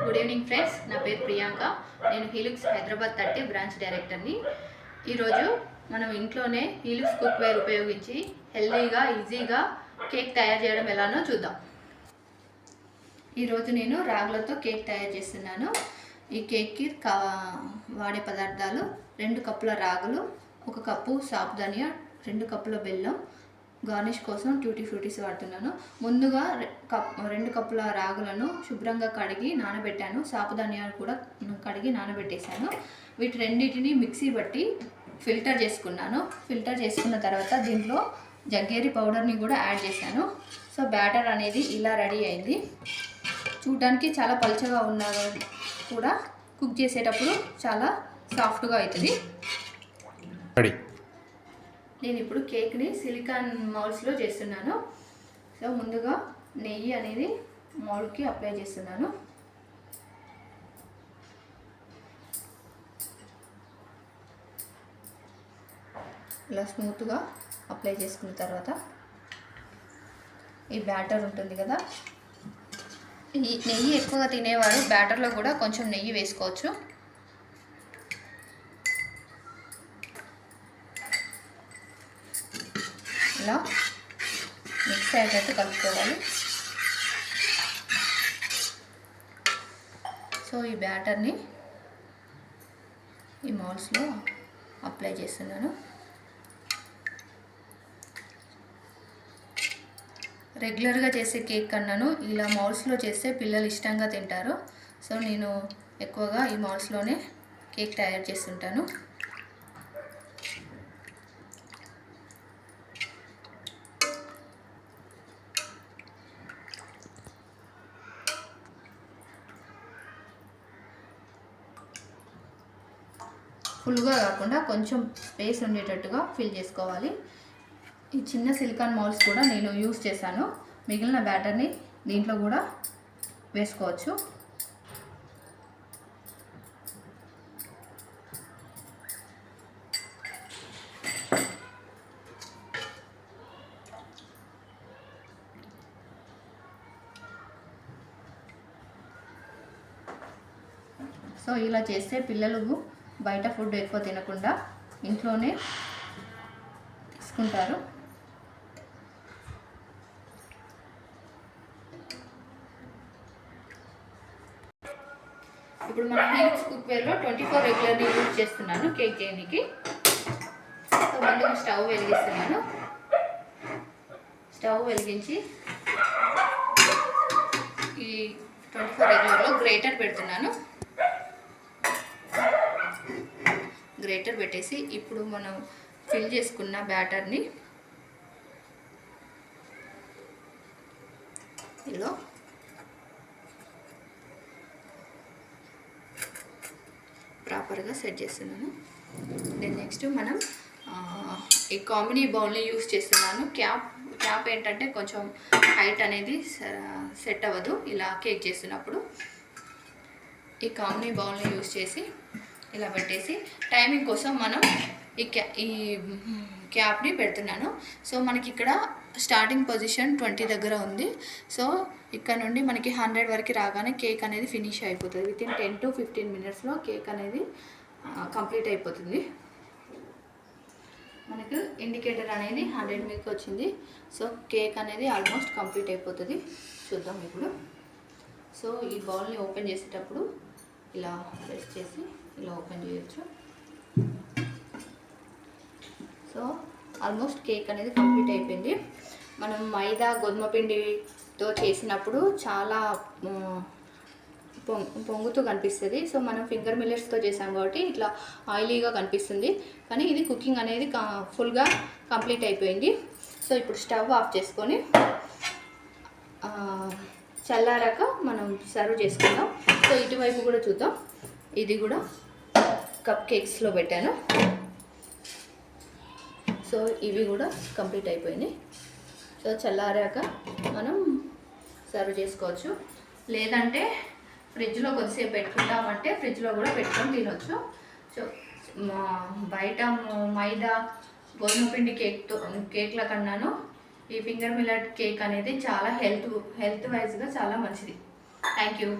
Good evening friends, నా పేరు ప్రియాంక. నేను హీలుక్స్ హైదరాబాద్ 30 బ్రాంచ్ డైరెక్టర్ని. ఈరోజు మనం ఇంట్లోనే హీలుక్స్ కుక్వేర్ ఉపయోగించి హెల్దీగా ఈజీగా కేక్ తయారు చేయడం ఎలానో చూద్దాం. ఈరోజు నేను రాగులతో కేక్ తయారు చేస్తున్నాను. ఈ కేక్కి వాడే పదార్థాలు 2 కప్పుల రాగులు, 1 కప్పు సాబుదానియా, 2 కప్పుల బెల్లం, గార్నిష్ కోసం ట్యూటీ ఫ్రూటీస్ వాడుతున్నాను. ముందుగా 2 కప్పుల రాగులను శుభ్రంగా కడిగి నానబెట్టాను. సాబుదానియాలు కూడా కడిగి నానబెట్టేశాను. వీటి రెండింటిని మిక్సీ బట్టి ఫిల్టర్ చేసుకున్నాను. ఫిల్టర్ చేసుకున్న తర్వాత దీంట్లో జగ్గేరి పౌడర్ని కూడా యాడ్ చేశాను. సో బ్యాటర్ అనేది ఇలా రెడీ అయింది. చూడడానికి చాలా పలుచగా ఉన్నా కూడా కుక్ చేసేటప్పుడు చాలా సాఫ్ట్గా అవుతుంది. నేను ఇప్పుడు కేక్ని సిలికాన్ మౌల్డ్స్లో చేస్తున్నాను. సో ముందుగా నెయ్యి అనేది మౌల్డ్కి అప్లై చేస్తున్నాను. ఇలా స్మూత్గా అప్లై చేసుకున్న తర్వాత ఈ బ్యాటర్ ఉంటుంది కదా, ఈ నెయ్యి ఎక్కువగా తినేవారు బ్యాటర్లో కూడా కొంచెం నెయ్యి వేసుకోవచ్చు. ఇలా మిక్స్ అయ్యేటట్టు కలుపుకోవాలి. సో ఈ బ్యాటర్ని ఈ మౌల్డ్స్లో అప్లై చేస్తున్నాను. రెగ్యులర్గా చేసే కేక్ కన్నాను ఇలా మౌల్డ్స్లో చేస్తే పిల్లలు ఇష్టంగా తింటారు. సో నేను ఎక్కువగా ఈ మౌల్డ్స్లోనే కేక్ తయారు చేస్తుంటాను. ఫుల్గా కాకుండా కొంచెం స్పేస్ ఉండేటట్టుగా ఫిల్ చేసుకోవాలి. ఈ చిన్న సిలికాన్ మౌల్డ్స్ కూడా నేను యూస్ చేశాను. మిగిలిన బ్యాటర్ని దీంట్లో కూడా వేసుకోవచ్చు. సో ఇలా చేస్తే పిల్లలు బయట ఫుడ్ ఎక్కువ తినకుండా ఇంట్లోనే తీసుకుంటారు. ఇప్పుడు మన హీలుక్స్ కుక్వేర్లో 24 రెగ్యులర్ని యూజ్ చేస్తున్నాను కేక్ చేయడానికి. సో ముందుగా స్టవ్ వెలిగిస్తున్నాను. స్టవ్ వెలిగించి ఈ 24 రెగ్యులర్లో గ్రేటర్ పెడుతున్నాను. గ్రేటర్ పెట్టేసి ఇప్పుడు మనం ఫిల్ చేసుకున్న బ్యాటర్ని ఇలా ప్రాపర్గా సెట్ చేస్తున్నాను. దెన్ నెక్స్ట్ మనం ఈ కామినీ బౌల్ని యూస్ చేస్తున్నాను. క్యాప్ ఏంటంటే కొంచెం హైట్ అనేది సెట్ అవ్వదు ఇలా కేక్ చేస్తున్నప్పుడు. ఈ కామినీ బౌల్ని యూస్ చేసి ఇలా పెట్టేసి టైమింగ్ కోసం మనం ఈ క్యాప్ని పెడుతున్నాను. సో మనకి ఇక్కడ స్టార్టింగ్ పొజిషన్ 20 దగ్గర ఉంది. సో ఇక్కడ నుండి మనకి 100 వరకు రాగానే కేక్ అనేది ఫినిష్ అయిపోతుంది. వితిన్ 10 to 15 మినిట్స్లో కేక్ అనేది కంప్లీట్ అయిపోతుంది. మనకు ఇండికేటర్ అనేది 100 మీకు వచ్చింది. సో కేక్ అనేది ఆల్మోస్ట్ కంప్లీట్ అయిపోతుంది. చూద్దాం ఇప్పుడు. సో ఈ బౌల్ని ఓపెన్ చేసేటప్పుడు ఇలా ప్రెస్ చేసి ఇలా ఓపెన్ చేయొచ్చు. సో ఆల్మోస్ట్ కేక్ అనేది కంప్లీట్ అయిపోయింది. మనం మైదా గోధుమ పిండితో చేసినప్పుడు చాలా పొంగుతూ కనిపిస్తుంది. సో మనం ఫింగర్ మిల్లెట్స్తో చేసాం కాబట్టి ఇట్లా ఆయిలీగా కనిపిస్తుంది. కానీ ఇది కుకింగ్ అనేది ఫుల్గా కంప్లీట్ అయిపోయింది. సో ఇప్పుడు స్టవ్ ఆఫ్ చేసుకొని చల్లారాక మనం సర్వ్ చేసుకుందాం. సో ఇటువైపు కూడా చూద్దాం. ఇది కూడా కప్ కేక్స్లో పెట్టాను. సో ఇవి కూడా కంప్లీట్ అయిపోయినాయి. సో చల్లారాక మనం సర్వ్ చేసుకోవచ్చు. లేదంటే ఫ్రిడ్జ్లో కొద్దిసేపు పెట్టుకుంటామంటే ఫ్రిడ్జ్లో కూడా పెట్టుకొని తినొచ్చు. సో బయట మైదా గోధుమ పిండి కేక్ల కన్నాను ఈ ఫింగర్ మిల్లెట్ కేక్ అనేది చాలా హెల్త్ వైజ్గా చాలా మంచిది. Thank you.